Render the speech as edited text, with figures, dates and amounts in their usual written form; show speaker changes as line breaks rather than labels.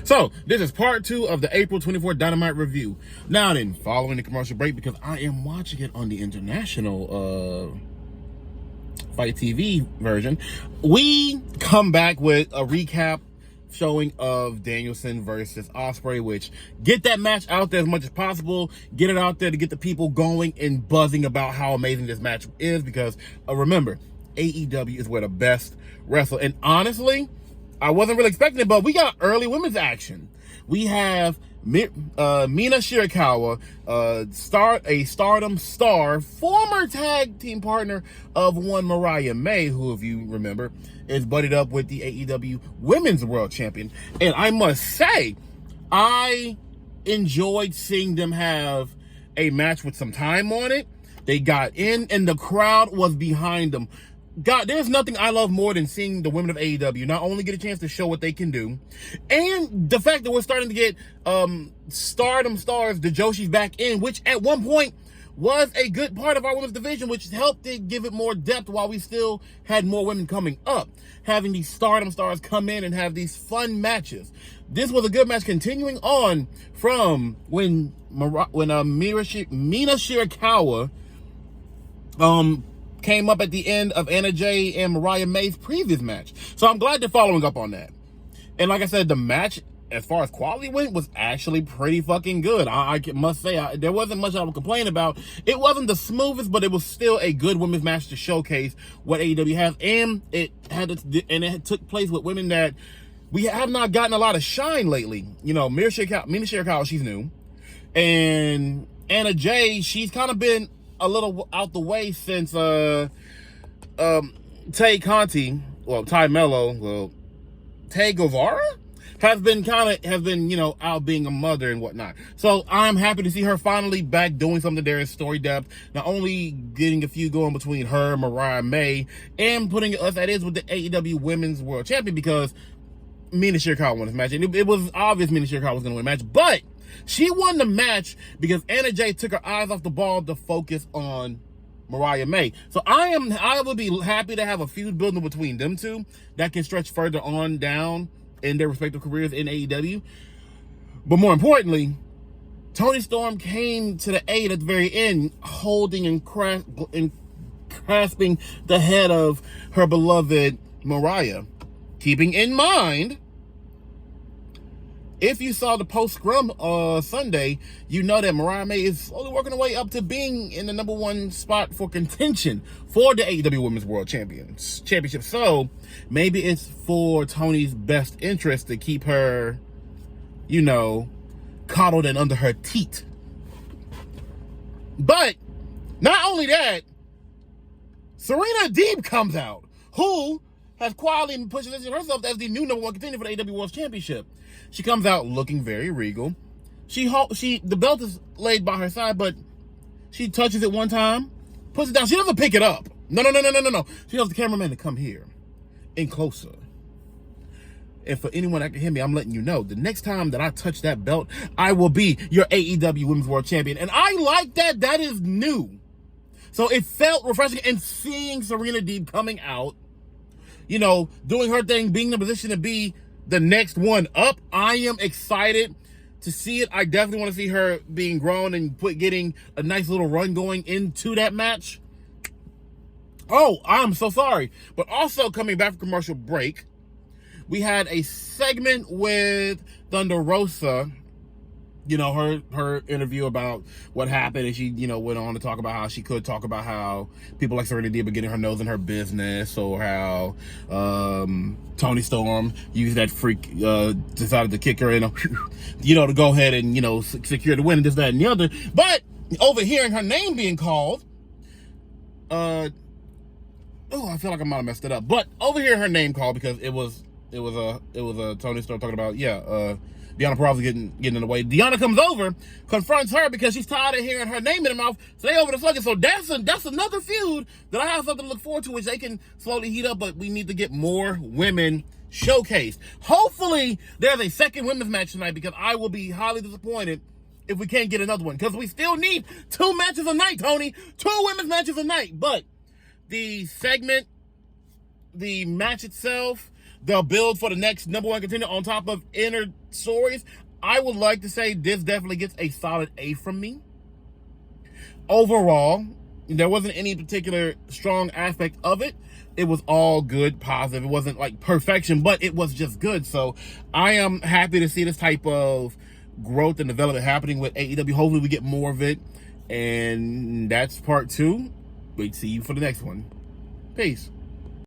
So, this is part 2 of the April 24th Dynamite review. Now then, following the commercial break, because I am watching it on the international Fight TV version, we come back with a recap showing of Danielson versus Ospreay, which get that match out there as much as possible, get it out there to get the people going and buzzing about how amazing this match is, because remember, AEW is where the best wrestle. And honestly, I wasn't really expecting it, but we got early women's action. We have Mina Shirakawa, a Stardom star, former tag team partner of one Mariah May, who, if you remember, is buddied up with the AEW Women's World Champion. And I must say, I enjoyed seeing them have a match with some time on it. They got in, and the crowd was behind them. God, there's nothing I love more than seeing the women of AEW not only get a chance to show what they can do, and the fact that we're starting to get Stardom stars, the Joshis, back in, which at one point was a good part of our women's division, which helped it give it more depth while we still had more women coming up. Having these Stardom stars come in and have these fun matches. This was a good match, continuing on from when Mina Shirakawa came up at the end of Anna Jay and Mariah May's previous match. So I'm glad they're following up on that. And like I said, the match, as far as quality went, was actually pretty fucking good. I must say, there wasn't much I would complain about. It wasn't the smoothest, but it was still a good women's match to showcase what AEW has. And it took place with women that we have not gotten a lot of shine lately. You know, Mina Shirakawa, she's new. And Anna Jay, she's kind of been a little out the way since Tay Conti, Ty Mello, Tay Guevara has been, you know, out being a mother and whatnot. So I'm happy to see her finally back doing something there in story depth. Not only getting a few going between her, Mariah May, and putting us at is with the AEW Women's World Champion, because Mina Shirakawa won this match. And it was obvious Mina Shirakawa was going to win the match, but she won the match because Anna Jay took her eyes off the ball to focus on Mariah May. So I would be happy to have a feud building between them two that can stretch further on down in their respective careers in AEW. But more importantly, Toni Storm came to the aid at the very end, holding and grasping the head of her beloved Mariah. Keeping in mind, if you saw the post-scrum Sunday, you know that Mariah May is slowly working her way up to being in the #1 spot for contention for the AEW Women's World Championship. So maybe it's for Tony's best interest to keep her, you know, coddled and under her teat. But not only that, Serena Deeb comes out, who has quietly positioned herself as the new #1 contender for the AEW World Championship. She comes out looking very regal. The belt is laid by her side, but she touches it one time, puts it down. She doesn't pick it up. No. She tells the cameraman to come here and closer. And for anyone that can hear me, I'm letting you know, the next time that I touch that belt, I will be your AEW Women's World Champion. And I like that. That is new. So it felt refreshing. And seeing Serena Deeb coming out, you know, doing her thing, being in a position to be the next one up, I am excited to see it. I definitely want to see her being grown and getting a nice little run going into that match. Oh, I'm so sorry. But also coming back from commercial break, we had a segment with Thunder Rosa. You know, her interview about what happened, and she, you know, went on to talk about how she could talk about how people like Serena Deeb are getting her nose in her business, or how Toni Storm used that freak, decided to kick her in, you know, to go ahead and, you know, secure the win, and this, that, and the other. But overhearing her name being called, I feel like I might have messed it up. But overhearing her name called, because it was a Toni Storm talking about, Deonna Purrazzo getting in the way. Deonna comes over, confronts her because she's tired of hearing her name in her mouth. So they over the fucking. So that's another feud that I have something to look forward to, which they can slowly heat up. But we need to get more women showcased. Hopefully, there's a second women's match tonight, because I will be highly disappointed if we can't get another one, because we still need 2 matches a night, Tony. 2 women's matches a night. But the segment, the match itself, they'll build for the next number one contender on top of inner stories. I would like to say this definitely gets a solid A from me. Overall, there wasn't any particular strong aspect of it. It was all good, positive. It wasn't like perfection, but it was just good. So I am happy to see this type of growth and development happening with AEW. Hopefully we get more of it. And that's part 2. Wait, see you for the next one. Peace.